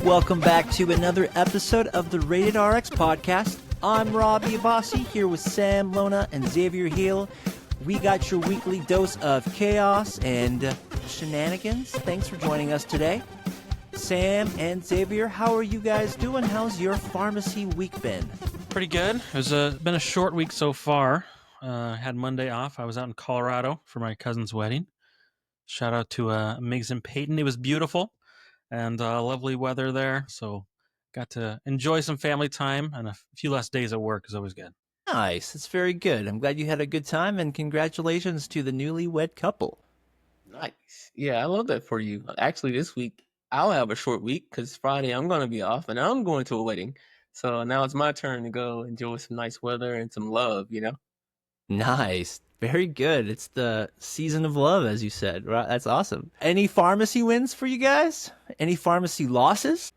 Welcome back to another episode of the Rated RX podcast. I'm Robbie Abasi here with Sam, Lona, and Xavier Hill. We got your weekly dose of chaos and shenanigans. Thanks for joining us today. Sam and Xavier, how are you guys doing? How's your pharmacy week been? Pretty good. It's been a short week so far. Had Monday off. I was out in Colorado for my cousin's wedding. Shout out to Migs and Peyton. It was beautiful and lovely weather there. So got to enjoy some family time, and a few less days at work is always good. Nice. That's very good. I'm glad you had a good time, and congratulations to the newlywed couple. Nice. Yeah, I love that for you. Actually, this week, I'll have a short week because Friday I'm going to be off, and I'm going to a wedding. So now it's my turn to go enjoy some nice weather and some love, you know? Nice. Very good. It's the season of love, as you said. Right? That's awesome. Any pharmacy wins for you guys? Any pharmacy losses?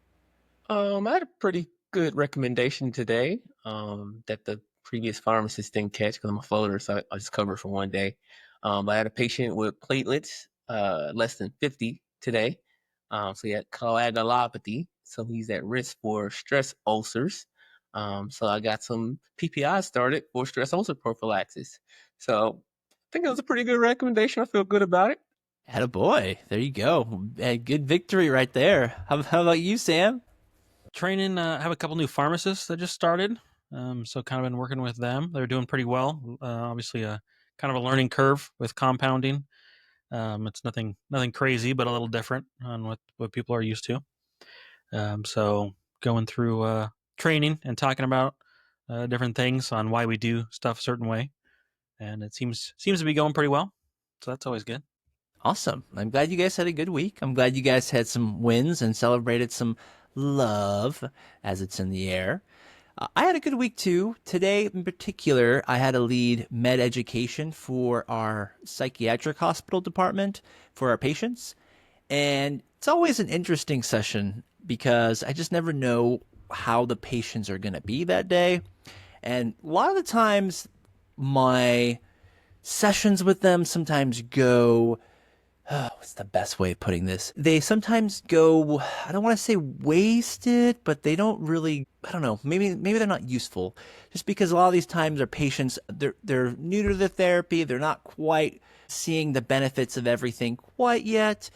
I had a pretty good recommendation today that the previous pharmacist didn't catch because I'm a floater, so I just covered for one day. I had a patient with platelets less than 50 today. So he had coagulopathy, so he's at risk for stress ulcers. So I got some PPI started for stress ulcer prophylaxis. So I think it was a pretty good recommendation. I feel good about it. Attaboy. There you go. Good victory right there. How about you, Sam? Training, I have a couple new pharmacists that just started. So kind of been working with them. They're doing pretty well. Obviously, kind of a learning curve with compounding. It's nothing crazy, but a little different on what people are used to. So going through training and talking about different things on why we do stuff a certain way, and it seems to be going pretty well. So that's always good. Awesome. I'm glad you guys had a good week. I'm glad you guys had some wins and celebrated some love as it's in the air. I had a good week too. Today in particular, I had to lead med education for our psychiatric hospital department for our patients. And it's always an interesting session because I just never know how the patients are going to be that day. And a lot of the times my sessions with them sometimes go, what's the best way of putting this? They sometimes go, I don't want to say wasted, but they don't really, I don't know, maybe they're not useful. Just because a lot of these times our patients, they're new to the therapy, they're not quite seeing the benefits of everything quite yet.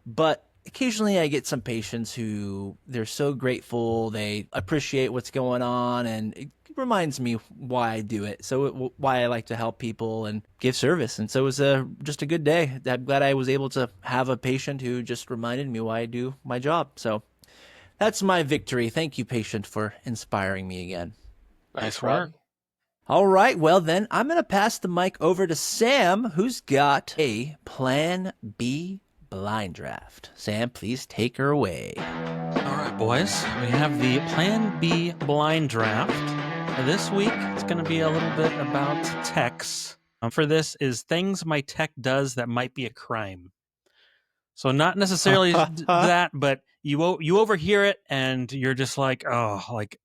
But occasionally I get some patients who they're so grateful, they appreciate what's going on, and it reminds me why I do it. So why I like to help people and give service. And so it was just a good day. I'm glad I was able to have a patient who just reminded me why I do my job. So that's my victory. Thank you, patient, for inspiring me again. Nice work. All right. Well, then I'm going to pass the mic over to Sam, who's got a Plan B blind draft. Sam, please take her away. All right, boys. We have the Plan B blind draft. This week, it's going to be a little bit about techs. For this is things my tech does that might be a crime. So not necessarily that, but you overhear it and you're just like, oh, like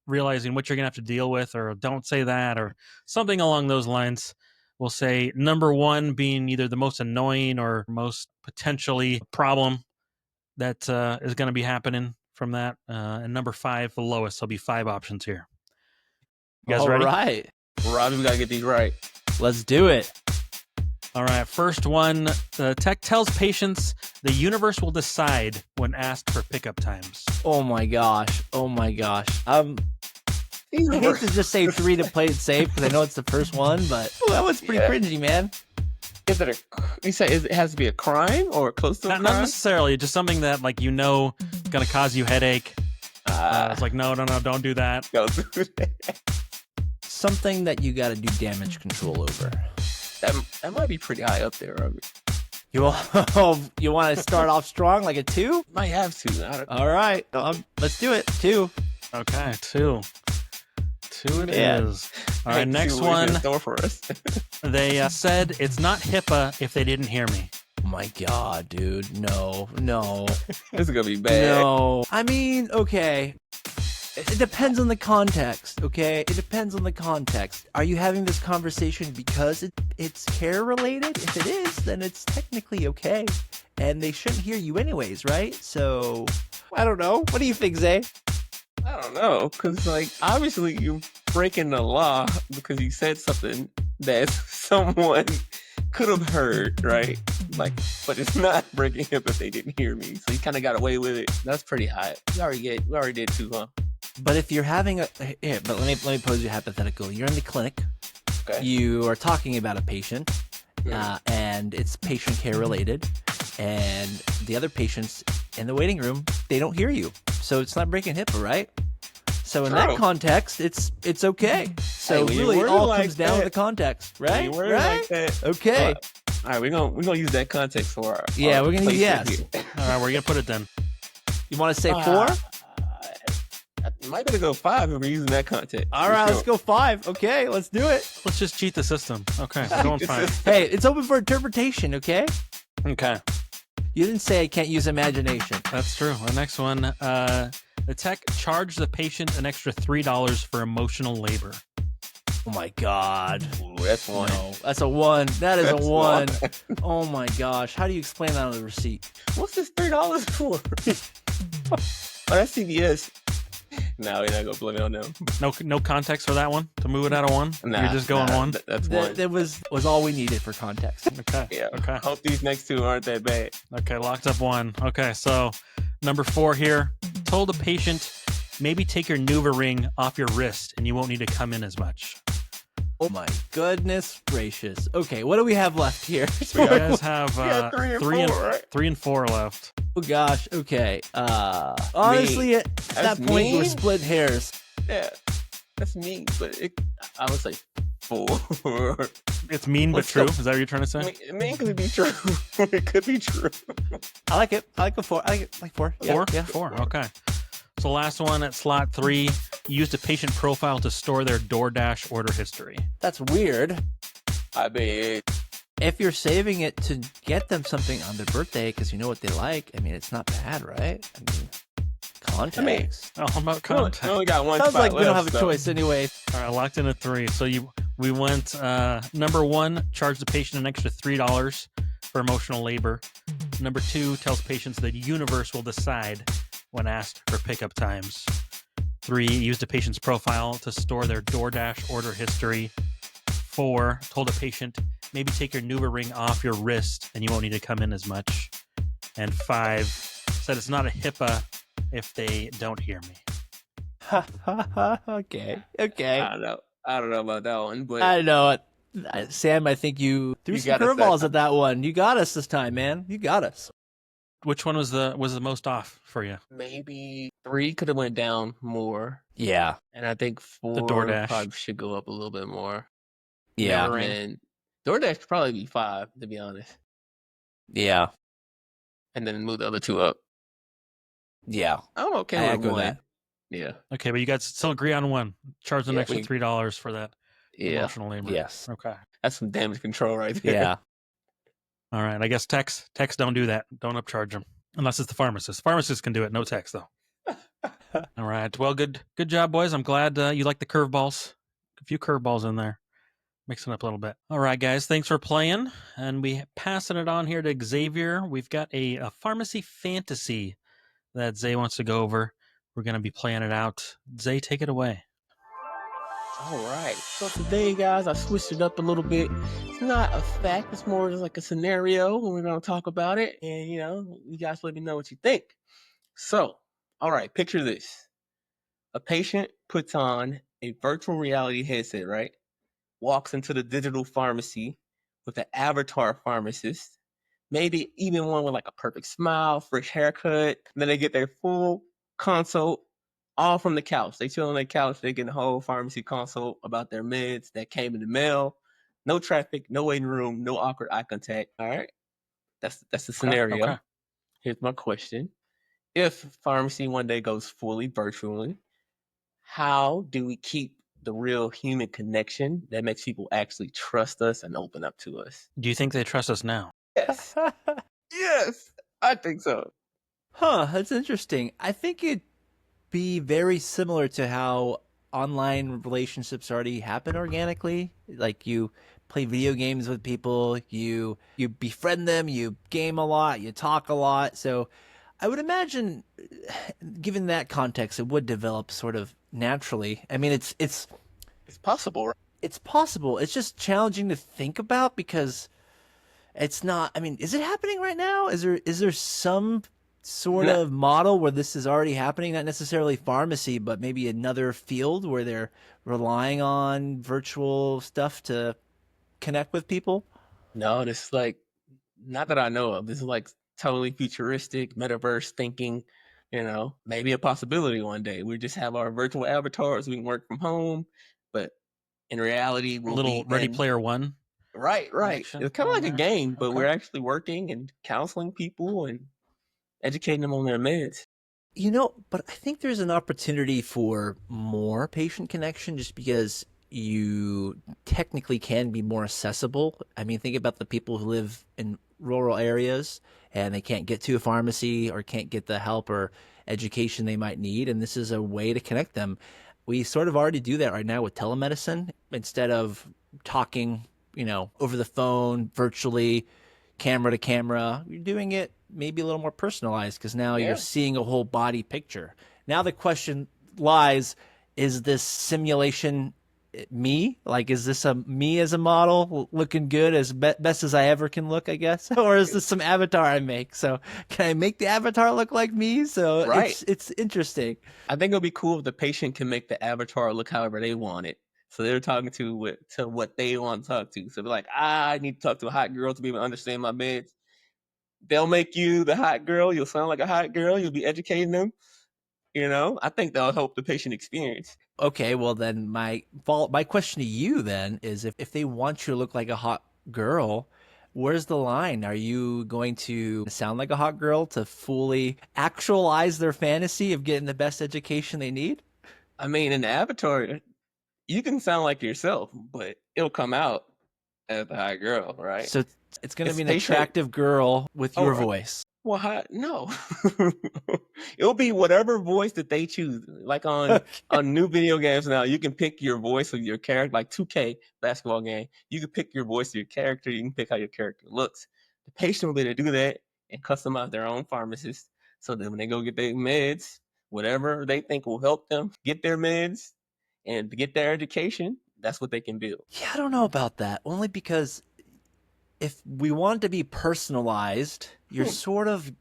realizing what you're going to have to deal with, or don't say that, or something along those lines. We'll say number one being either the most annoying or most potentially problem that is going to be happening from that. And number 5, the lowest. There'll be 5 options here. You guys ready? All right. Robbie, we got to get these right. Let's do it. All right. First one, the tech tells patients the universe will decide when asked for pickup times. Oh my gosh. I hate to just say 3 to play it safe because I know it's the first one, but that one's pretty cringy, man. Is it it has to be a crime or close to a crime? Not necessarily, just something that like is going to cause you headache. It's like, no, don't do that. Don't do that. Something that you got to do damage control over. That might be pretty high up there, Robbie. You want to start off strong like a 2? Might have to. All right. Let's do it. 2. Okay, 2. 2 it is. All right, next one. For us. They said it's not HIPAA if they didn't hear me. Oh my God, dude. No. This is going to be bad. No. I mean, okay. It depends on the context, okay? It depends on the context. Are you having this conversation because it's care related? If it is, then it's technically okay. and they shouldn't hear you anyways, right? So I don't know. What do you think, Zay? I don't know, because like obviously you're breaking the law because you said something that someone could have heard, right? Like, but it's not breaking HIPAA if they didn't hear me. So you kind of got away with it. That's pretty high. We already did too, huh? But if you're having but let me pose you a hypothetical. You're in the clinic. Okay. You are talking about a patient, and it's patient care related, and the other patients in the waiting room, they don't hear you, so it's not breaking HIPAA, right? So in that context, it's okay. So Hey, really, it all like comes down to the context, right? Right? Like that. Okay. All right, we're gonna use that context for our Yeah, we're gonna use yes. here. All right, where are you gonna put it then? You want to say 4? I might better go 5 if we're using that context. All right, let's go 5. Okay, let's do it. Let's just cheat the system. Okay, we're going 5. Hey, it's open for interpretation. Okay. Okay, You didn't say I can't use imagination. that's true. The next one, the tech charged the patient an extra $3 for emotional labor. Oh my God. Ooh, that's 1. No, that's a 1. That is That's a 1. Oh my gosh. How do you explain that on the receipt? What's this $3 for? Oh, that's CVS. No, we're not gonna blame it on them. No context for that one to move it out of 1. Nah, You're just going 1. That's 1. That was all we needed for context. Okay. Yeah. Okay. Hope these next 2 aren't that bad. Okay. Locked up 1. Okay. So number 4 here. Told the patient, maybe take your Nuva ring off your wrist and you won't need to come in as much. Oh my goodness gracious. Okay, what do we have left here? You guys have 3 and 4 left. Oh gosh. Okay. Honestly, at that point, we're split hairs. Yeah, that's mean, but I would say 4. It's mean but Let's true. go. Is that what you're trying to say? Mean could be true. It could be true. I like it. I like the 4. I like it like 4. Yeah, 4? Yeah. 4. Okay. So last one at slot 3, used a patient profile to store their DoorDash order history. That's weird. I bet. If you're saving it to get them something on their birthday because you know what they like, I mean, it's not bad, right? I mean, context. Oh, how about We context? only got 1 Sounds spot like we don't left, have a so- choice anyway. All right, locked in at 3. So we went number 1, charge the patient an extra $3 for emotional labor. Number 2, tells patients the universe will decide when asked for pickup times. 3, used a patient's profile to store their DoorDash order history. 4, told a patient, maybe take your Nuva ring off your wrist and you won't need to come in as much. And 5, said it's not a HIPAA if they don't hear me. Okay. I don't know about that one, but I know it. Sam, I think you threw You some got us that curveballs time. at that one. You got us this time, man. You got us. Which one was the most off for you? maybe 3 could have went down more, Yeah. and I think 4 DoorDash. probably should go up a little bit more. Yeah. And DoorDash could probably be 5, to be honest, Yeah. and then move the other 2 up. Yeah. I'm okay I with echo 1. that. Yeah, Okay, but you guys still agree on 1. Charge an Yeah, extra we- $3 for that yeah, emotional labor. Yes. Okay. that's some damage control right there. Yeah. All right. I guess techs don't do that. Don't upcharge them unless it's the pharmacist. Pharmacists can do it. No techs though. All right. Well, good job, boys. I'm glad you like the curveballs. A few curveballs in there, mixing up a little bit. All right, guys. Thanks for playing, and we passing it on here to Xavier. We've got a pharmacy fantasy that Zay wants to go over. We're gonna be playing it out. Zay, take it away. All right. So today, guys, I switched it up a little bit. It's not a fact. It's more just like a scenario, and we're going to talk about it. And, you guys let me know what you think. So, all right, picture this. A patient puts on a virtual reality headset, right? Walks into the digital pharmacy with an avatar pharmacist, maybe even one with like a perfect smile, fresh haircut. And then they get their full consult all from the couch. They chill on their couch. They get a whole pharmacy consult about their meds that came in the mail. No traffic, no waiting room, no awkward eye contact. All right, that's the scenario. Okay. Here's my question: if pharmacy one day goes fully virtually, how do we keep the real human connection that makes people actually trust us and open up to us? Do you think they trust us now? Yes, yes, I think so. That's interesting. I think it'd be very similar to how online relationships already happen organically. Like you play video games with people, you befriend them, you game a lot, you talk a lot. So I would imagine, given that context, it would develop sort of naturally. I mean, It's possible, right? it's possible. It's just challenging to think about because it's not. I mean, is it happening right now? Is there some sort No, of model where this is already happening? Not necessarily pharmacy, but maybe another field where they're relying on virtual stuff to connect with people. no, this is like not that I know of. This is like totally futuristic metaverse thinking. Maybe a possibility one day. We just have our virtual avatars. We can work from home, but in reality, A we'll little be Ready in. Player One Right, right. connection It's kind of on like a there. game, but Okay. we're actually working and counseling people and educating them on their meds. But I think there's an opportunity for more patient connection just because you technically can be more accessible. I mean, think about the people who live in rural areas and they can't get to a pharmacy or can't get the help or education they might need. And this is a way to connect them. We sort of already do that right now with telemedicine instead of talking, over the phone, virtually, camera to camera. You're doing it maybe a little more personalized because now you're Yeah. seeing a whole body picture. Now the question lies, is this simulation me? Like, is this a me as a model looking good as best as I ever can look, I guess? Or is this some avatar I make? So can I make the avatar look like me? So Right. it's interesting. I think it'll be cool if the patient can make the avatar look however they want it. So they're talking to what they want to talk to. So they're like, I need to talk to a hot girl to be able to understand my meds. They'll make you the hot girl. You'll sound like a hot girl. You'll be educating them. I think that'll help the patient experience. Okay, well then my question to you then is if they want you to look like a hot girl, where's the line? Are you going to sound like a hot girl to fully actualize their fantasy of getting the best education they need? I mean, in the avatar, you can sound like yourself, but it'll come out as a hot girl, right? So it's going to Because be the an patient, attractive girl with your oh, voice. well, no. It'll be whatever voice that they choose. Like on Okay. on new video games now, you can pick your voice of your character, like 2K basketball game. You can pick your voice of your character. You can pick how your character looks. The patient will be able to do that and customize their own pharmacist. So that when they go get their meds, whatever they think will help them get their meds and get their education, that's what they can do. Yeah, I don't know about that. Only because if we want it to be personalized, you're Hmm. sort of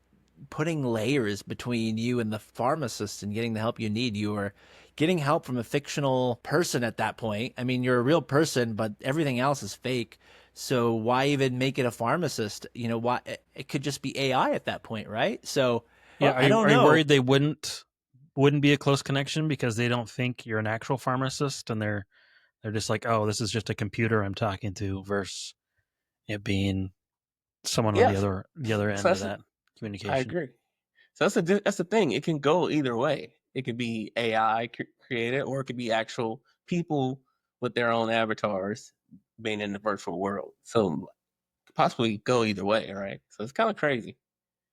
putting layers between you and the pharmacist and getting the help you need. You are getting help from a fictional person at that point. I mean, you're a real person, but everything else is fake. So why even make it a pharmacist? Why it could just be AI at that point, right? So Yeah. Are I you don't are you know. worried they wouldn't be a close connection because they don't think you're an actual pharmacist and they're just like, oh, this is just a computer I'm talking to versus it being someone on Yeah. the other So end of that I communication. agree. So that's the thing. It can go either way. It could be AI created, or it could be actual people with their own avatars being in the virtual world. So possibly go either way, right? So it's kind of crazy.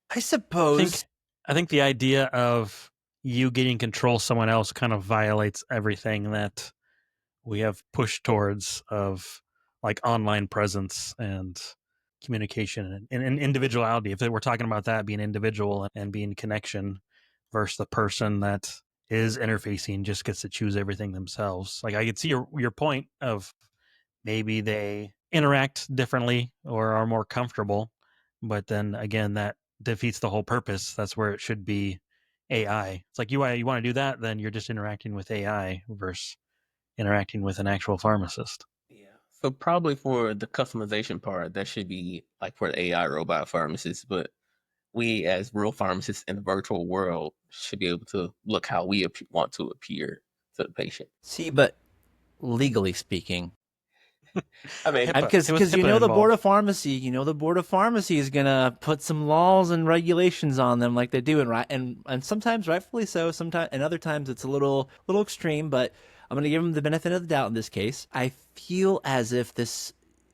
I I suppose. think I think the idea of you getting control of someone else kind of violates everything that we have pushed towards of like online presence and communication and individuality. If we're talking about that being individual and being connection versus the person that is interfacing just gets to choose everything themselves. Like I could see your point of maybe they interact differently or are more comfortable, but then again that defeats the whole purpose. That's where it should be AI. It's like you want to do that, then you're just interacting with AI versus interacting with an actual pharmacist. Yeah. So probably for the customization part, that should be like for the AI robot pharmacists, but we as real pharmacists in the virtual world should be able to look how we want to appear to the patient. See, but legally speaking, I mean, HIPAA. It was because HIPAA the board involved. of pharmacy, the board of pharmacy is gonna put some laws and regulations on them like they do, and sometimes rightfully so. Sometimes and other times it's a little extreme, but I'm gonna give them the benefit of the doubt in this case. I feel as if this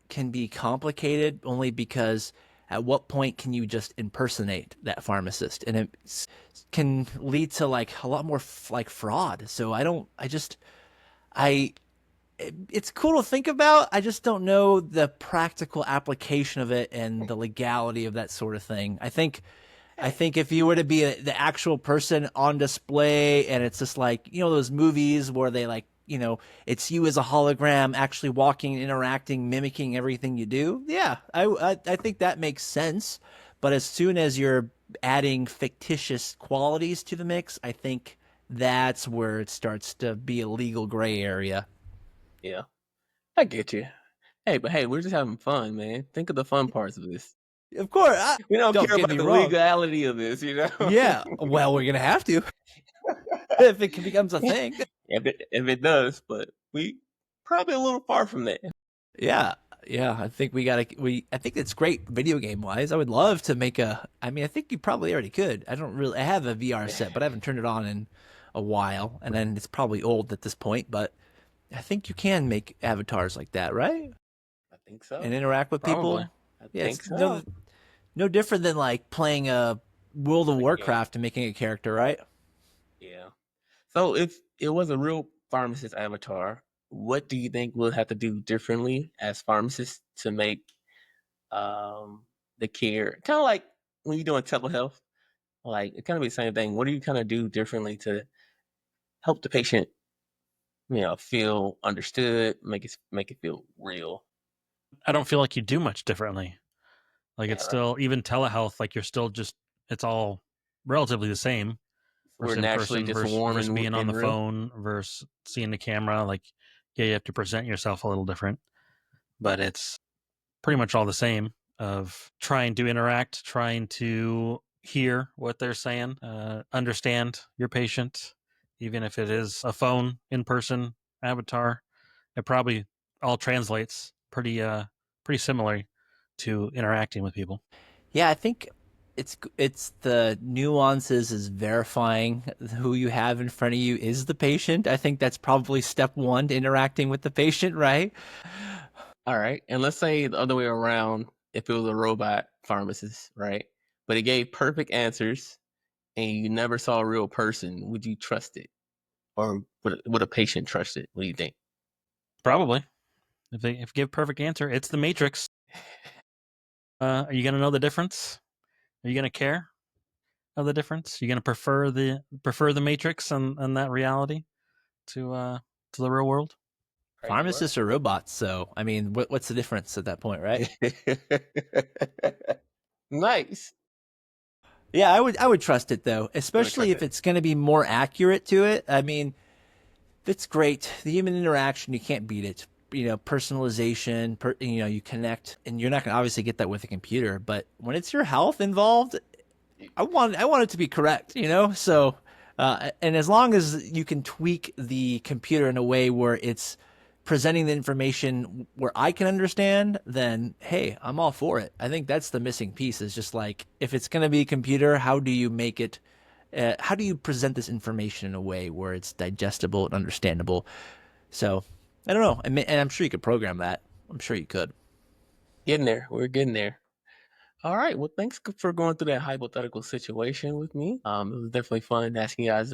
can be complicated only because at what point can you just impersonate that pharmacist, and it can lead to like a lot more like fraud. So I don't. I just I it's cool to think about. I just don't know the practical application of it and the legality of that sort of thing. I think if you were to be the actual person on display and it's just like, those movies where they like, it's you as a hologram actually walking, interacting, mimicking everything you do. Yeah, I think that makes sense. But as soon as you're adding fictitious qualities to the mix, I think that's where it starts to be a legal gray area. Yeah, I get you. Hey, but hey, we're just having fun, man. Think of the fun parts of this. Of course, We don't don't care get about me the wrong. legality of this, you know? Yeah, well, we're gonna have to if it becomes a thing. If it does, but we probably a little far from that. Yeah, yeah. I think we gotta. I think it's great video game wise. I would love to make a. I mean, I think you probably already could. I don't really. I have a VR set, but I haven't turned it on in a while, and then it's probably old at this point. But I think you can make avatars like that, right? I think And so. interact with Probably. people. I Yeah, think it's no so. no different than like playing a World of A game. Warcraft and making a character, right? Yeah. So if it was a real pharmacist avatar, what do you think we'll have to do differently as pharmacists to make um the care kind of like when you're doing telehealth? Like it kind of be the same thing. What do you kind of do differently to help the patient, feel understood, make it feel real? I don't feel like you do much differently. Like Yeah, it's right. still even telehealth. Like you're still just it's all relatively the same We're versus in naturally person just versus warm being on and the real. phone versus seeing the camera. Like yeah, you have to present yourself a little different, but it's pretty much all the same. Of trying to interact, trying to hear what they're saying, understand your patient, even if it is a phone in person avatar. It probably all translates pretty similar to interacting with people. Yeah, I think it's the nuances is verifying who you have in front of you is the patient. I think that's probably step one to interacting with the patient, right? All right. And let's say the other way around, if it was a robot pharmacist, right? But it gave perfect answers and you never saw a real person, would you trust it? Or would a patient trust it? What do you think? Probably, if you give a perfect answer, it's the Matrix. Are you gonna know the difference? Are you gonna care of the difference? Are you gonna prefer the Matrix and that reality to the real world? Crazy Pharmacists world. are robots, so I mean, what's the difference at that point, right? Nice. Yeah, I would trust it though, You would especially trust if it. it's going to be more accurate to it. I mean, it's great. The human interaction, you can't beat it. Personalization, you connect, and you're not going to obviously get that with a computer. But when it's your health involved, I want it to be correct. So, and as long as you can tweak the computer in a way where it's presenting the information where I can understand, then hey, I'm all for it. I think that's the missing piece. Is just like if it's going to be a computer, how do you make it? How do you present this information in a way where it's digestible and understandable? So I don't know, and I'm sure you could program that. I'm sure you could. Getting there. We're getting there. All right. Well, thanks for going through that hypothetical situation with me. It was definitely fun asking you guys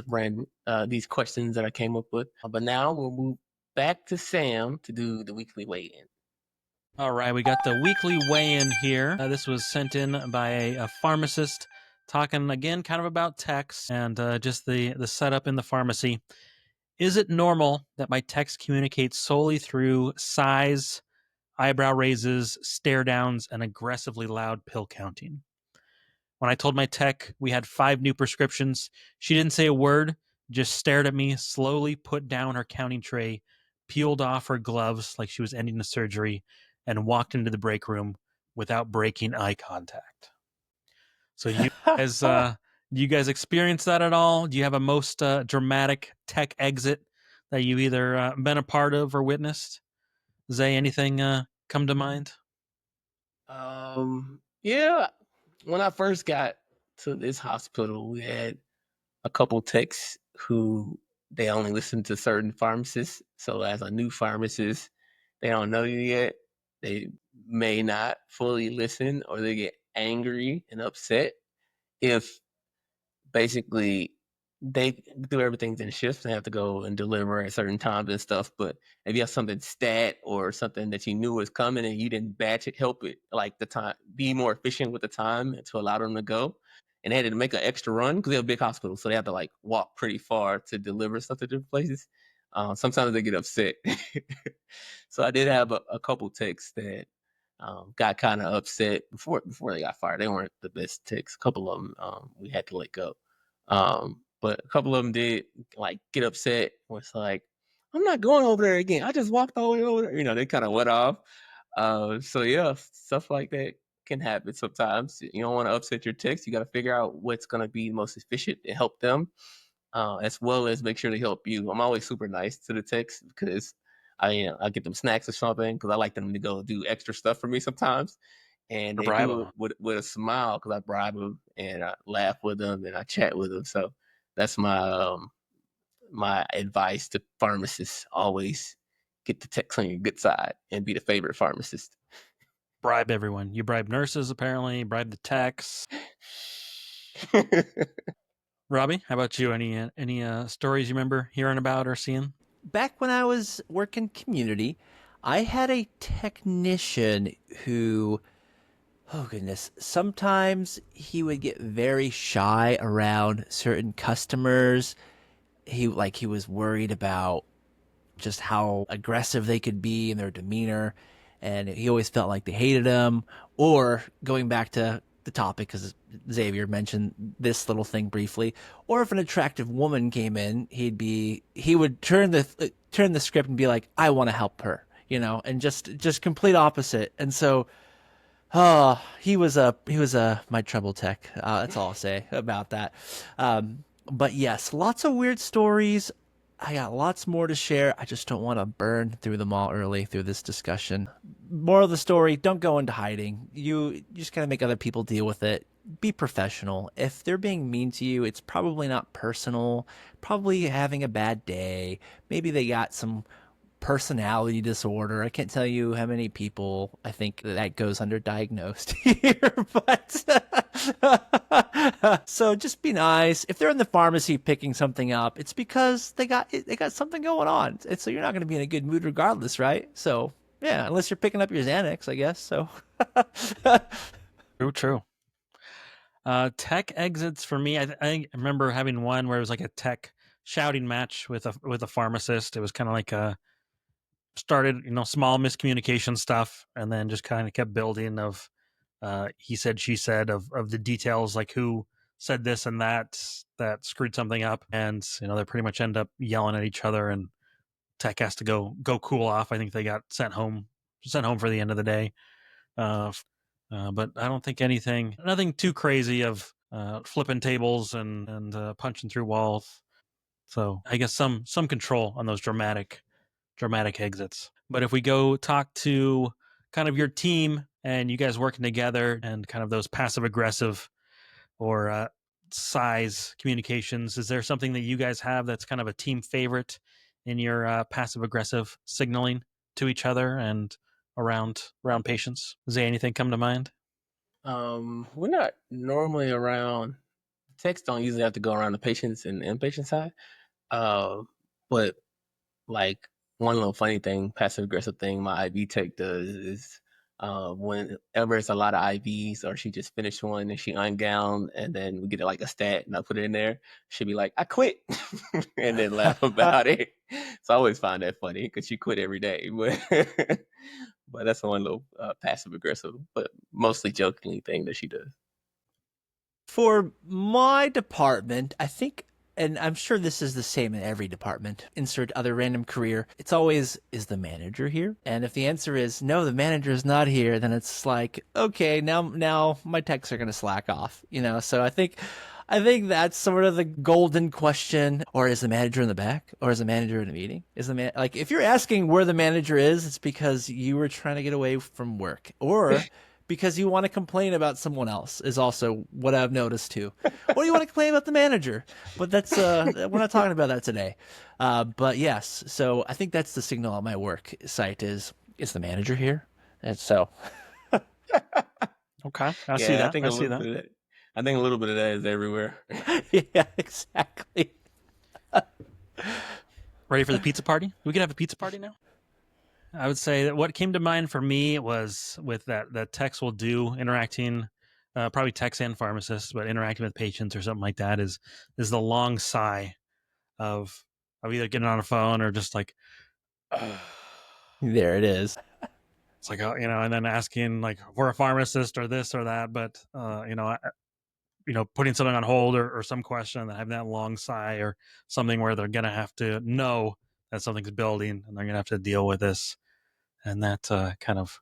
these questions that I came up with. But now we'll move back to Sam to do the weekly weigh-in. All right, we got the weekly weigh-in here. This was sent in by a pharmacist, talking again, kind of about techs and just the setup in the pharmacy. Is it normal that my text communicates solely through sighs, eyebrow raises, stare downs, and aggressively loud pill counting? When I told my tech we had 5 new prescriptions, she didn't say a word, just stared at me, slowly put down her counting tray, peeled off her gloves like she was ending the surgery, and walked into the break room without breaking eye contact. So guys, do you guys experience that at all? Do you have a most dramatic tech exit that you either been a part of or witnessed? Zay, anything come to mind? Yeah, when I first got to this hospital, we had a couple techs who they only listen to certain pharmacists. So as a new pharmacist, they don't know you yet. They may not fully listen or they get angry and upset if basically they do everything in shifts. They have to go and deliver at certain times and stuff. But if you have something stat or something that you knew was coming and you didn't batch it, help it like the time, be more efficient with the time to allow them to go. And they had to make an extra run because they're a big hospital, so they have to like walk pretty far to deliver stuff to different places. Sometimes they get upset. So I did have a couple techs that got kind of upset before they got fired. They weren't the best techs. A couple of them we had to let go. But a couple of them did like get upset. Was like, I'm not going over there again. I just walked all the way over there. They kind of went off. So yeah, stuff like that can happen sometimes. You don't want to upset your techs. You got to figure out what's going to be most efficient and help them, as well as make sure they help you. I'm always super nice to the techs because I get them snacks or something because I like them to go do extra stuff for me sometimes, and Or they bribe do it them. with a smile because I bribe them and I laugh with them and I chat with them. So that's my advice to pharmacists: always get the techs on your good side and be the favorite pharmacist. Bribe everyone. You bribe nurses, apparently. Bribe the techs. Robbie, how about you? Any stories you remember hearing about or seeing? Back when I was working community, I had a technician who, oh goodness, sometimes he would get very shy around certain customers. He was worried about just how aggressive they could be in their demeanor, and he always felt like they hated him. Or going back to the topic, because Xavier mentioned this little thing briefly, or if an attractive woman came in, he would turn the script and be like, I want to help her, and just complete opposite. And so he was my trouble tech. That's all I'll say about that. But yes, lots of weird stories. I got lots more to share. I just don't want to burn through them all early through this discussion. Moral of the story: don't go into hiding. You just gotta make other people deal with it. Be professional. If they're being mean to you, it's probably not personal. Probably having a bad day. Maybe they got some personality disorder. I can't tell you how many people I think that goes underdiagnosed here, but so just be nice. If they're in the pharmacy picking something up, it's because they got something going on, and so you're not going to be in a good mood regardless, right? So yeah, unless you're picking up your Xanax, I guess. So True. Tech exits for me. I remember having one where it was like a tech shouting match with a pharmacist. It was kind of like a started, small miscommunication stuff, and then just kind of kept building of he said, she said of the details, like who said this and that screwed something up, and they pretty much end up yelling at each other, and tech has to go cool off. I think they got sent home for the end of the day. But I don't think nothing too crazy of flipping tables and punching through walls. So I guess some control on those dramatic exits. But if we go talk to kind of your team and you guys working together and kind of those passive aggressive or size communications, is there something that you guys have that's kind of a team favorite in your passive aggressive signaling to each other and around patients? Does anything come to mind? We're not normally around. Techs don't usually have to go around the patients and the inpatient side. But like one little funny thing, passive aggressive thing my IV tech does is whenever it's a lot of IVs or she just finished one and she ungowned and then we get like a stat and I put it in there, she'd be like, I quit and then laugh about it. So I always find that funny because she quit every day. But that's one little passive aggressive, but mostly jokingly thing that she does. for my department, I think, and I'm sure this is the same in every department, insert other random career, it's always, is the manager here? And if the answer is no, the manager is not here, then it's like, okay, now my techs are going to slack off, So I think that's sort of the golden question. Or is the manager in the back? Or is the manager in a meeting? Is the man like, if you're asking where the manager is, it's because you were trying to get away from work, or because you want to complain about someone else is also what I've noticed too. Or you want to complain about the manager, but that's we're not talking about that today. But yes, so I think that's the signal on my work site is the manager here? And so Okay, I see Yeah, I that. think I a see little that. bit of that. I think a little bit of that is everywhere. Yeah, exactly. Ready for the pizza party? We could have a pizza party now. I would say that what came to mind for me was with that techs will do interacting, probably techs and pharmacists, but interacting with patients or something like that is the long sigh of either getting on a phone or just like, There it is. it's like, and then asking like for a pharmacist or this or that, but putting something on hold or some question and then having that long sigh or something where they're gonna have to know that something's building and they're gonna have to deal with this, and that kind of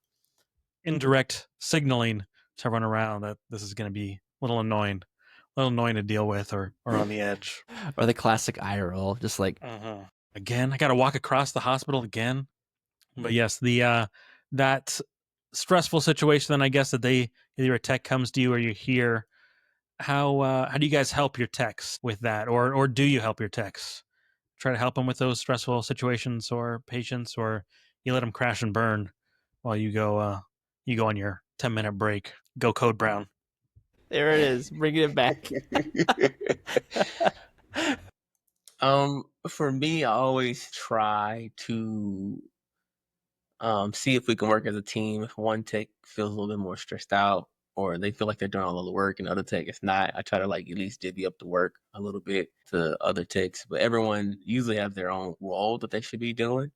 indirect signaling to everyone around that this is going to be a little annoying to deal with or on the edge. Or the classic eye roll, just like, Again, I got to walk across the hospital again. But yes, the that stressful situation. Then I guess that either a tech comes to you or you hear. How do you guys help your techs with that, or do you help your techs? Try to help them with those stressful situations or patients, or you let them crash and burn while you go on your 10-minute break. Go Code Brown. there it is, bringing it back. For me, I always try to see if we can work as a team. If one tech feels a little bit more stressed out or they feel like they're doing all of the work and other tech is not, I try to like at least divvy up the work a little bit to other techs. But everyone usually has their own role that they should be doing.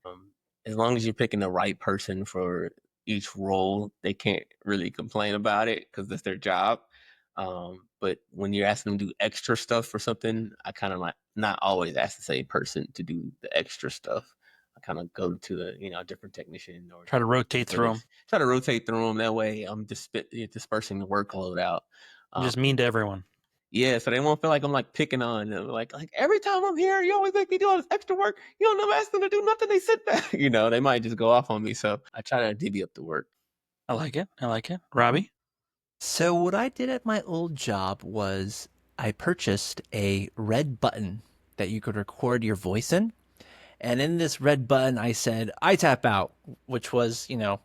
As long as you're picking the right person for each role, they can't really complain about it because that's their job. But when you're asking them to do extra stuff for something, I kind of like not always ask the same person to do the extra stuff. I kind of go to the different technician or Try to rotate through them. Try to rotate through them. That way, I'm dispersing the workload out. Just mean to everyone. Yeah, so they won't feel like I'm like picking on them. Like every time I'm here, you always make me do all this extra work. You don't never ask them to do nothing. They sit back. They might just go off on me. So I try to divvy up the work. I like it. Robbie? So what I did at my old job was I purchased a red button that you could record your voice in. And in this red button, I said, I tap out, which was the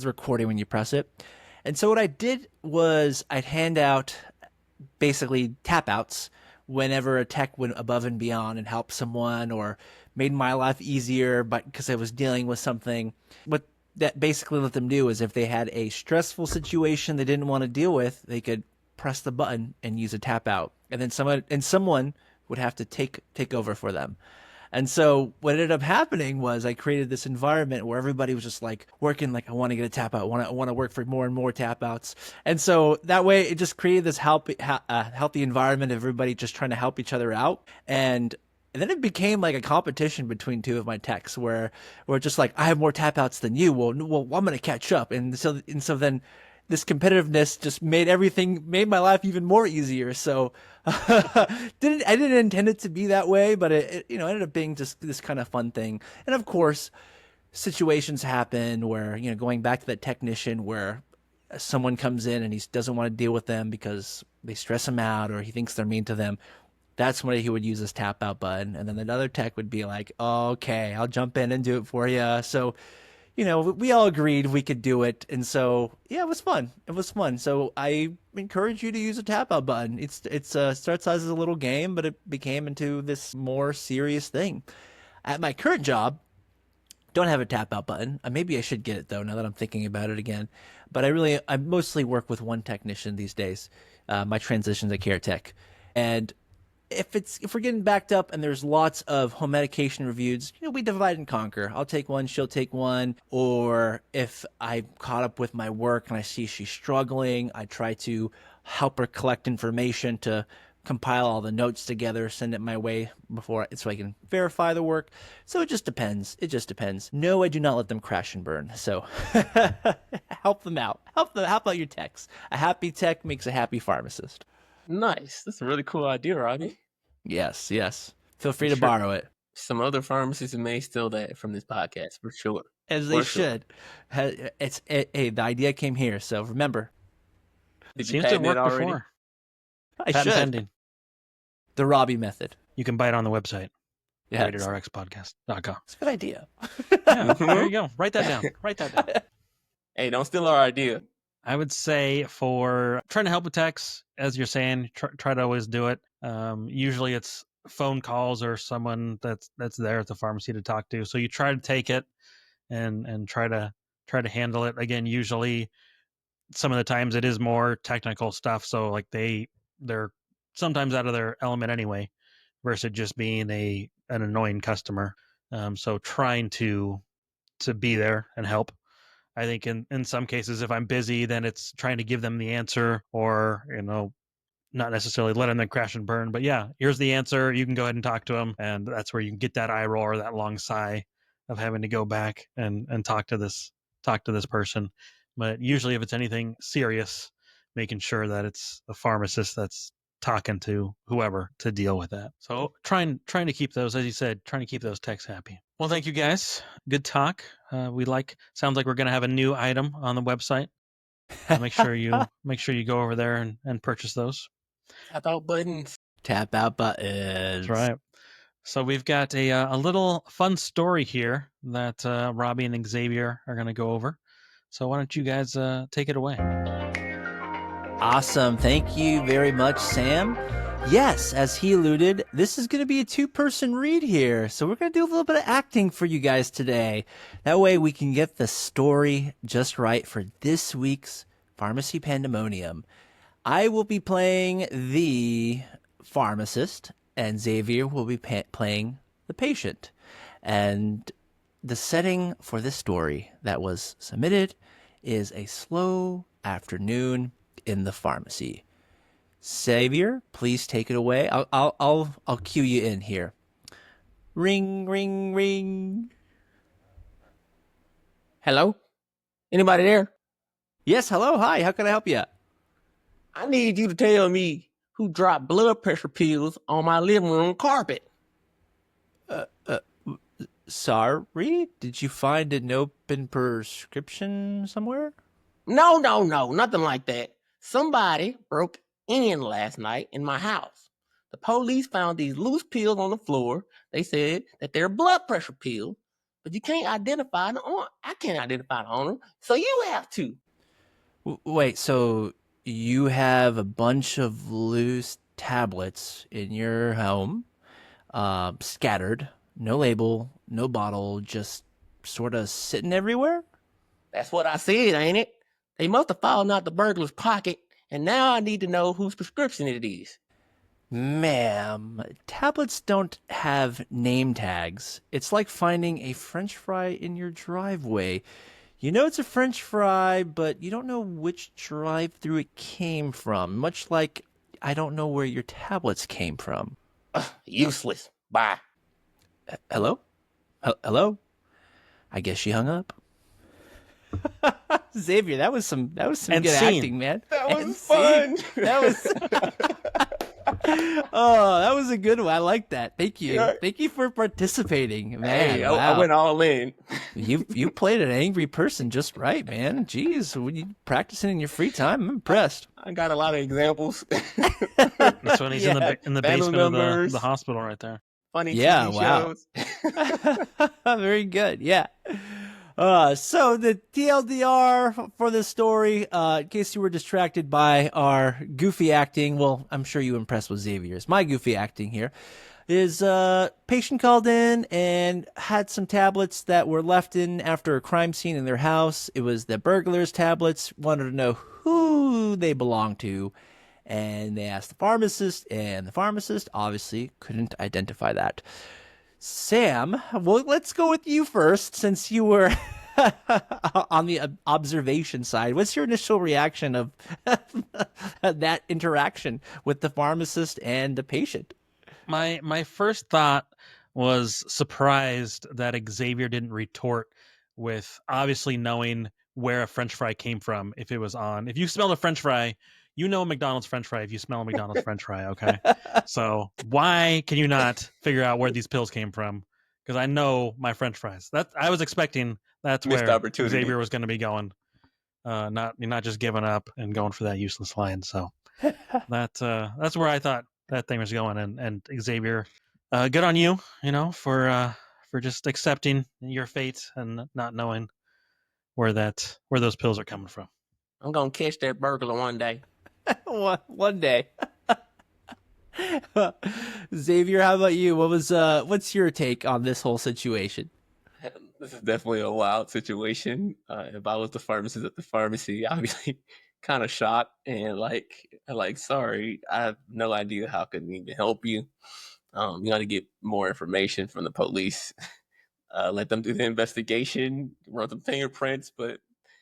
recording when you press it. And so what I did was I'd hand out basically tap outs whenever a tech went above and beyond and helped someone or made my life easier, but because I was dealing with something. What that basically let them do is if they had a stressful situation they didn't want to deal with, they could press the button and use a tap out. And then someone would have to take over for them. And so what ended up happening was I created this environment where everybody was just like working like, I want to get a tap out. I want to work for more and more tap outs. And so that way it just created this healthy environment of everybody just trying to help each other out. And then it became like a competition between two of my techs where just like, I have more tap outs than you. Well, I'm going to catch up. And so then this competitiveness just made my life even more easier. So I didn't intend it to be that way, but it ended up being just this kind of fun thing. And of course, situations happen where, going back to that technician where someone comes in and he doesn't want to deal with them because they stress him out or he thinks they're mean to them. That's when he would use his tap out button. And then another tech would be like, oh, okay, I'll jump in and do it for you. So we all agreed we could do it. And so, yeah, it was fun. So I encourage you to use a tap out button. It starts as a little game, but it became into this more serious thing. At my current job, don't have a tap out button. Maybe I should get it though, now that I'm thinking about it again. But I mostly work with one technician these days. My transition's a care tech. And if we're getting backed up and there's lots of home medication reviews, we divide and conquer. I'll take one, she'll take one. Or if I'm caught up with my work and I see she's struggling, I try to help her collect information to compile all the notes together, send it my way so I can verify the work. So it just depends. No, I do not let them crash and burn. So help them out. Help out your techs. A happy tech makes a happy pharmacist. Nice. That's a really cool idea, Robbie. Yes. Feel free to borrow it. Some other pharmacists may steal that from this podcast for sure. As they should. Hey, the idea came here, so remember. It seems to work before. I should. Pending. The Robbie method. You can buy it on the website. Yeah. RatedRxPodcast.com. It's a good idea. Yeah, there you go. Write that down. Hey, don't steal our idea. I would say for trying to help with techs, as you're saying, try to always do it. Usually it's phone calls or someone that's there at the pharmacy to talk to. So you try to take it and try to handle it. Again, usually some of the times it is more technical stuff. So like they're sometimes out of their element anyway, versus just being an annoying customer. So trying to be there and help. I think in some cases, if I'm busy, then it's trying to give them the answer or, not necessarily letting them crash and burn. But yeah, here's the answer. You can go ahead and talk to them. And that's where you can get that eye roll or that long sigh of having to go back and talk to this person. But usually if it's anything serious, making sure that it's the pharmacist that's talking to whoever to deal with that. So trying to keep those, as you said, trying to keep those techs happy. Well, thank you guys. Good talk. Sounds like we're going to have a new item on the website. Make sure you go over there and purchase those. Tap out buttons. Tap out buttons. That's right. So we've got a little fun story here that Robbie and Xavier are going to go over. So why don't you guys take it away? Awesome. Thank you very much, Sam. Yes, as he alluded, this is going to be a two-person read here. So we're going to do a little bit of acting for you guys today. That way we can get the story just right for this week's Pharmacy Pandemonium. I will be playing the pharmacist, and Xavier will be playing the patient. And the setting for this story that was submitted is a slow afternoon in the pharmacy. Xavier, please take it away. I'll cue you in here. Ring, ring, ring. Hello? Anybody there? Yes, hello, hi. How can I help you? I need you to tell me who dropped blood pressure pills on my living room carpet. Sorry? Did you find an open prescription somewhere? No, nothing like that. Somebody broke in last night in my house. The police found these loose pills on the floor. They said that they're blood pressure pills, but you can't identify the owner. I can't identify the owner, so you have to. Wait, so you have a bunch of loose tablets in your home, scattered, no label, no bottle, just sort of sitting everywhere? That's what I said, ain't it? They must have fallen out the burglar's pocket, and now I need to know whose prescription it is. Ma'am, tablets don't have name tags. It's like finding a French fry in your driveway. You know it's a French fry, but you don't know which drive-through it came from, much like I don't know where your tablets came from. Useless. Bye. Hello? Hello? I guess she hung up. Xavier, that was some good acting, man. That was fun. That was Oh, that was a good one. I like that. Thank you. Yeah. Thank you for participating, man. Hey, Wow. I went all in. You played an angry person just right, man. Jeez, when you practicing in your free time, I'm impressed. I got a lot of examples. That's when he's Yeah. in the Family basement of members. the hospital right there. Funny Yeah, TV wow. shows. Very good. Yeah. So the TLDR for this story, in case you were distracted by our goofy acting, well, I'm sure you were impressed with Xavier's. My goofy acting here is patient called in and had some tablets that were left in after a crime scene in their house. It was the burglar's tablets, wanted to know who they belonged to. And they asked the pharmacist, and the pharmacist obviously couldn't identify that. Sam, well, let's go with you first, since you were on the observation side. What's your initial reaction of that interaction with the pharmacist and the patient? My first thought was surprised that Xavier didn't retort with obviously knowing where a French fry came from. If you smell a French fry, you know a McDonald's French fry if you smell a McDonald's French fry, okay? So why can you not figure out where these pills came from? Because I know my French fries. I was expecting that's Missed where opportunity. Xavier was going to be going. Not just giving up and going for that useless line. So that's where I thought that thing was going. And Xavier, good on you, for just accepting your fate and not knowing where those pills are coming from. I'm gonna catch that burglar one day. One day. Xavier, how about you? What's your take on this whole situation? This is definitely a wild situation. If I was the pharmacist at the pharmacy, I'd be like, kind of shocked and like, sorry, I have no idea how I can even help you. You got to get more information from the police. Let them do the investigation, run some fingerprints, but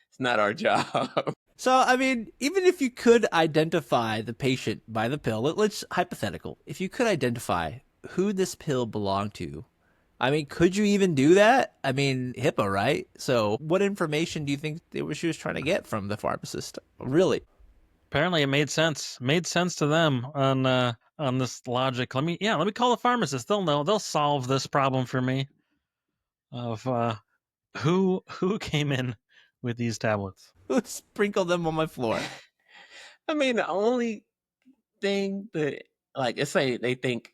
it's not our job. So, I mean, even if you could identify the patient by the pill, let's hypothetical. If you could identify who this pill belonged to, I mean, could you even do that? I mean, HIPAA, right? So, what information do you think she was trying to get from the pharmacist? Really? Apparently, it made sense. Made sense to them on this logic. Let me call the pharmacist. They'll know. They'll solve this problem for me of who came in with these tablets. Who sprinkled them on my floor? I mean, the only thing that, like, let's say they think,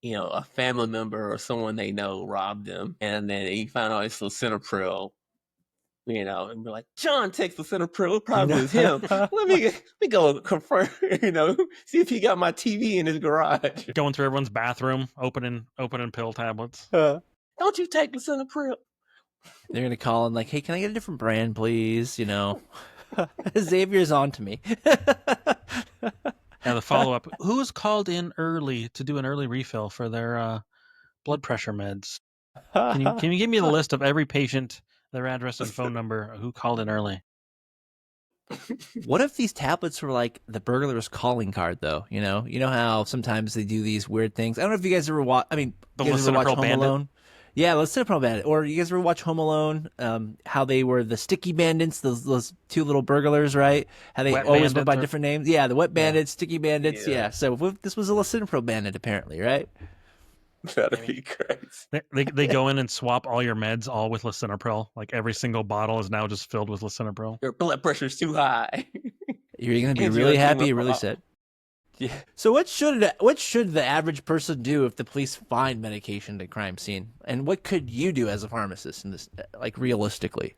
a family member or someone they know robbed them, and then you find out it's Lisinopril, and be like, John takes Lisinopril, it probably was him. Let me go confirm, see if he got my TV in his garage. Going through everyone's bathroom, opening pill tablets. Don't you take Lisinopril? They're gonna call and like, hey, can I get a different brand, please? Xavier's on to me. Yeah, the follow up. Who's called in early to do an early refill for their blood pressure meds? Can you give me the list of every patient, their address and phone number, who called in early? What if these tablets were like the burglar's calling card, though? You know how sometimes they do these weird things. I don't know if you guys ever watch. I mean, The you guys ever watch Lisinopril Home Bandit? Alone? Yeah, Lisinopril Bandit. Or you guys ever watch Home Alone? How they were the sticky bandits, those two little burglars, right? How they Wet always went by bandits or- different names. Yeah, the wet Yeah. bandits, sticky bandits. Yeah. Yeah. So this was a Lisinopril Bandit, apparently, right? That'd be crazy. They go in and swap all your meds, all with Lisinopril. Like every single bottle is now just filled with Lisinopril. Your blood pressure's too high. You're gonna be And really you're happy, doing really a- sad. Yeah. So what should the average person do if the police find medication at a crime scene? And what could you do as a pharmacist in this, like realistically?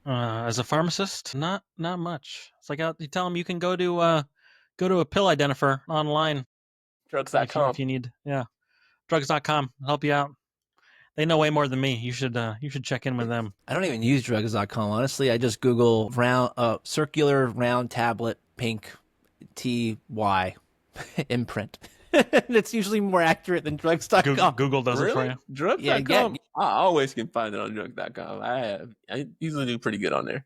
As a pharmacist, not much. It's like you tell them you can go to a pill identifier online Drugs.com. if you need. Yeah, drugs.com help you out. They know way more than me. You should check in with them. I don't even use drugs.com, honestly. I just Google circular round tablet pink TY imprint. That's usually more accurate than drugs.com. Google does it for you. Drugs.com? Yeah, I always can find it on drugs.com. I usually do pretty good on there.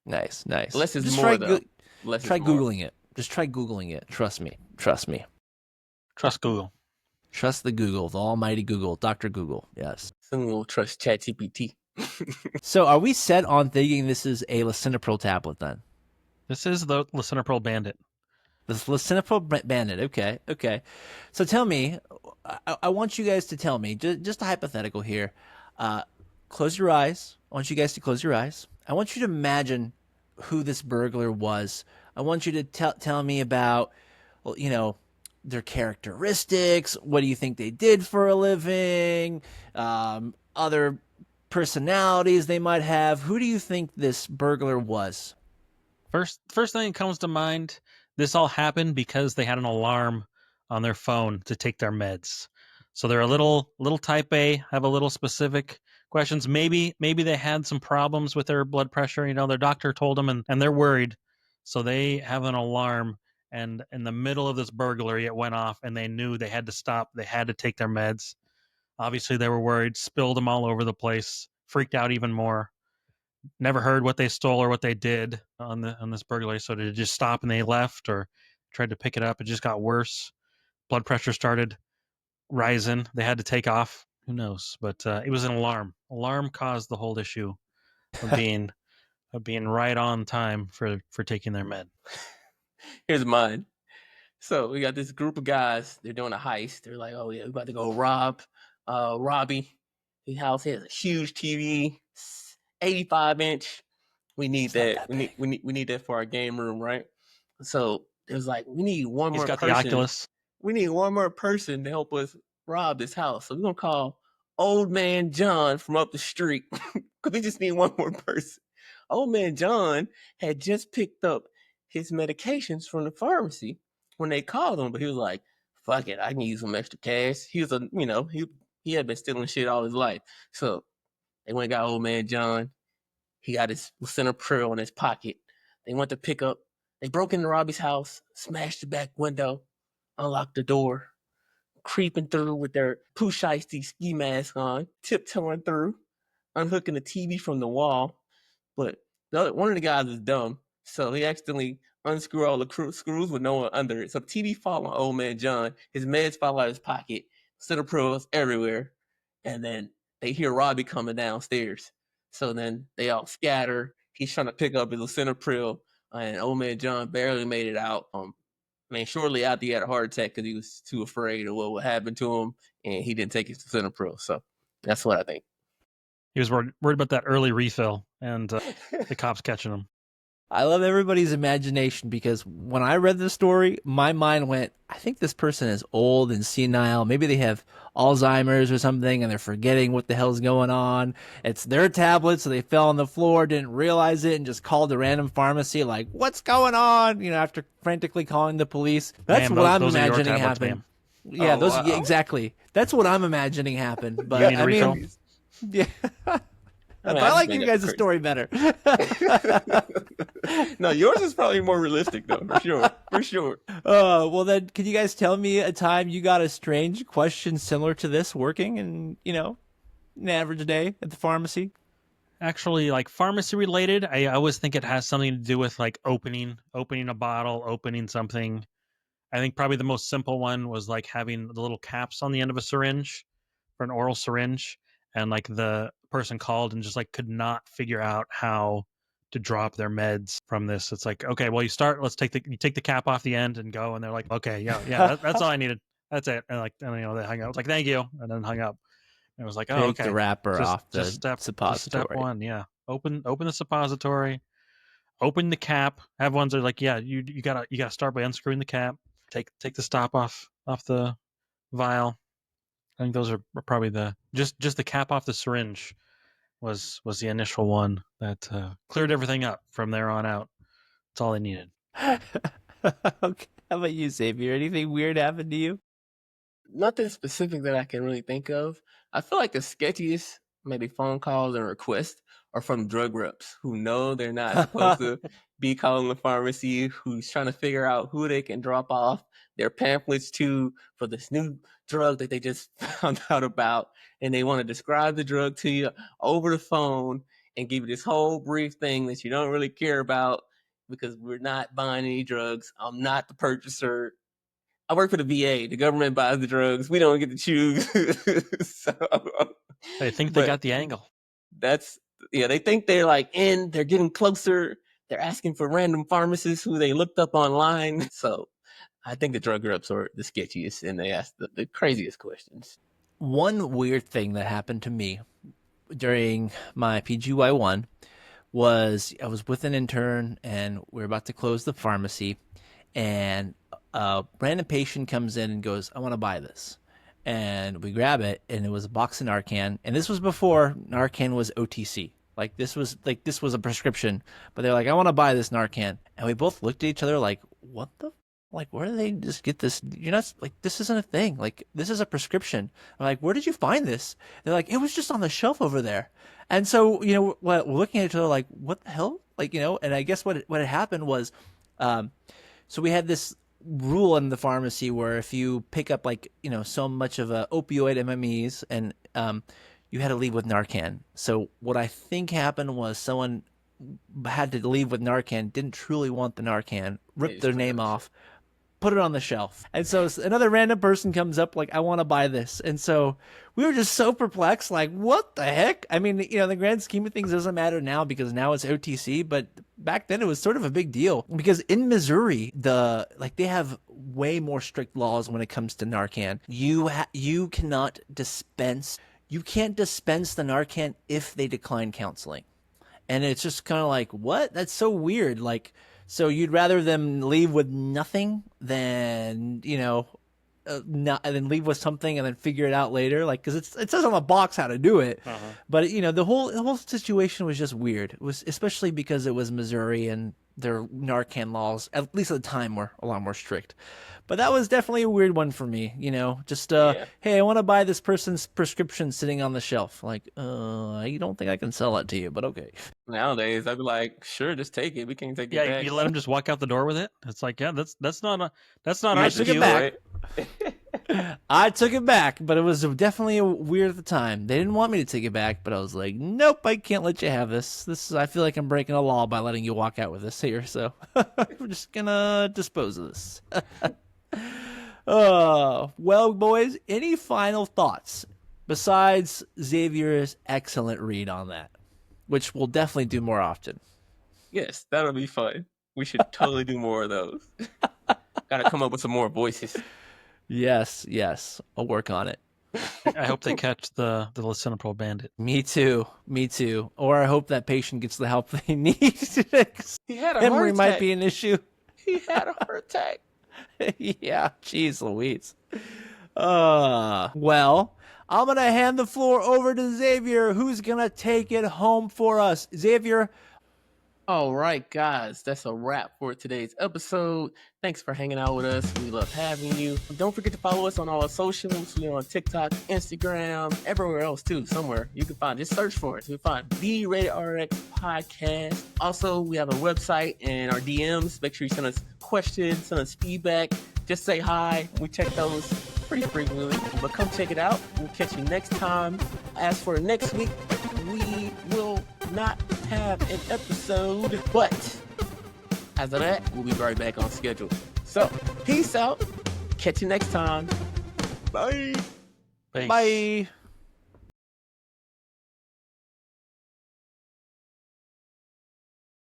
Nice. Less is Just more, though. Less try is more. Googling it. Just try Googling it. Trust me. Trust Google. Trust the Google, the almighty Google, Dr. Google. Yes. Someone will trust ChatGPT. So are we set on thinking this is a Lisinopril tablet then? This is the Lisinopril Bandit. The Lisinopril Bandit. Okay. So tell me, I want you guys to tell me, just a hypothetical here. Close your eyes. I want you guys to close your eyes. I want you to imagine who this burglar was. I want you to tell me about, well, their characteristics. What do you think they did for a living? Other personalities they might have. Who do you think this burglar was? First thing that comes to mind, this all happened because they had an alarm on their phone to take their meds. So they're a little type A, have a little specific questions. Maybe they had some problems with their blood pressure. Their doctor told them and they're worried. So they have an alarm, and in the middle of this burglary, it went off and they knew they had to stop. They had to take their meds. Obviously, they were worried, spilled them all over the place, freaked out even more. Never heard what they stole or what they did on this burglary. So did it just stop and they left, or tried to pick it up? It just got worse. Blood pressure started rising. They had to take off. Who knows? But it was an alarm. Alarm caused the whole issue of being right on time for taking their med. Here's mine. So we got this group of guys. They're doing a heist. They're like, oh, yeah, we're about to go rob Robbie. His house has a huge TV, 85-inch. We need that. We need that for our game room, right? So it was like, we need one He's more got person. the Oculus. We need one more person to help us rob this house. So we're gonna call old man John from up the street because we just need one more person. old man John had just picked up his medications from the pharmacy when they called him, but he was like, fuck it, I can use some extra cash. He was he had been stealing shit all his life. So they went and got old man John. He got his Lisinopril in his pocket. They went to pick up. They broke into Robbie's house, smashed the back window, unlocked the door, creeping through with their poo shiesty ski mask on, tiptoeing through, unhooking the TV from the wall. But one of the guys is dumb, so he accidentally unscrewed all the screws with no one under it. So the TV fall on old man John. His meds fall out of his pocket. Cinnaprills everywhere. And then they hear Robbie coming downstairs. So then they all scatter. He's trying to pick up his Cinnapryl, and old man John barely made it out. Shortly after he had a heart attack because he was too afraid of what would happen to him, and he didn't take his Cinnapryl. So that's what I think. He was worried about that early refill and the cops catching him. I love everybody's imagination because when I read the story, my mind went, I think this person is old and senile. Maybe they have Alzheimer's or something and they're forgetting what the hell's going on. It's their tablet, so they fell on the floor, didn't realize it, and just called a random pharmacy like, what's going on? After frantically calling the police. That's what I'm imagining happen. Yeah, yeah, exactly. That's what I'm imagining happen. But I mean, yeah. But I like you guys' story better. No, yours is probably more realistic, though, for sure. Well, then, can you guys tell me a time you got a strange question similar to this working in, an average day at the pharmacy? Actually, like pharmacy related, I always think it has something to do with like opening a bottle, opening something. I think probably the most simple one was like having the little caps on the end of a syringe for an oral syringe. And like the person called and just like could not figure out how to drop their meds from this. It's like, okay, well, you take the cap off the end and go. And they're like, okay, yeah, that's all I needed. That's it. And they hung up. It's like, thank you. And then hung up. And it was like, oh, okay. The wrapper off the suppository. Step one. Yeah. Open the suppository, open the cap. Have ones that are like, yeah, you gotta start by unscrewing the cap. Take the stop off the vial. I think those are probably just the cap off the syringe was the initial one that cleared everything up from there on out. That's all I needed. Okay. How about you, Xavier? Anything weird happened to you? Nothing specific that I can really think of. I feel like the sketchiest maybe phone calls and requests are from drug reps who know they're not supposed to be calling the pharmacy, who's trying to figure out who they can drop off their pamphlets to for this new drug that they just found out about, and they want to describe the drug to you over the phone and give you this whole brief thing that you don't really care about because we're not buying any drugs. I'm not the purchaser. I work for the VA. The government buys the drugs. We don't get to choose. So, they think they got the angle. They think they're they're getting closer. They're asking for random pharmacists who they looked up online. So I think the drug reps are the sketchiest and they ask the craziest questions. One weird thing that happened to me during my PGY1 was I was with an intern and we were about to close the pharmacy, and a random patient comes in and goes, I want to buy this. And we grab it, and it was a box of Narcan. And this was before Narcan was OTC. This was a prescription. But they're like, I want to buy this Narcan. And we both looked at each other like, what the? Where do they just get this? You're not, this isn't a thing. This is a prescription. I'm like, where did you find this? They're like, it was just on the shelf over there. And so, we're looking at each other like, what the hell? And I guess what had happened was, so we had this rule in the pharmacy where if you pick up so much of a opioid MMEs and you had to leave with Narcan. So what I think happened was someone had to leave with Narcan, didn't truly want the Narcan, ripped their name off, put it on the shelf. And so another random person comes up like, I want to buy this. And so we were just so perplexed, like, what the heck? I mean, the grand scheme of things doesn't matter now because now it's OTC, but back then it was sort of a big deal because in Missouri, they have way more strict laws when it comes to Narcan. You cannot dispense. You can't dispense the Narcan if they decline counseling. And it's just kind of like, what? That's so weird. So you'd rather them leave with nothing than, not, and then leave with something and then figure it out later. Like, because it says on the box how to do it, but the whole situation was just weird. It was especially because it was Missouri and their Narcan laws, at least at the time, were a lot more strict. But that was definitely a weird one for me. Just hey, I want to buy this person's prescription sitting on the shelf. Like, I don't think I can sell that to you, but okay. Nowadays, I'd be like, sure, just take it. We can't take it back. Yeah, you let him just walk out the door with it. It's like, yeah, that's not our took it SKU. back. I took it back, but it was definitely weird at the time. They didn't want me to take it back, but I was like, nope, I can't let you have this. I feel like I'm breaking a law by letting you walk out with this here, so we're just gonna dispose of this. Well, boys, any final thoughts besides Xavier's excellent read on that, which we'll definitely do more often? Yes, that'll be fun. We should totally do more of those. Gotta come up with some more voices. Yes, I'll work on it. I hope they catch the Lisinopril Bandit. Me too. Or I hope that patient gets the help they need. He had a Memory heart might attack. be an issue. He had a heart attack. Yeah, jeez Louise. Well, I'm going to hand the floor over to Xavier, who's going to take it home for us. Xavier. All right, guys, that's a wrap for today's episode. Thanks for hanging out with us. We love having you. Don't forget to follow us on all our socials. We're on TikTok, Instagram, everywhere else too. Somewhere you can find. Just search for it. You'll find the Rated RX Podcast. Also, we have a website and our DMs. Make sure you send us questions, send us feedback. Just say hi. We check those pretty frequently. But come check it out. We'll catch you next time. As for next week, we will not have an episode, but as of that, we'll be right back on schedule. So, peace out. Catch you next time. Bye. Peace. Bye.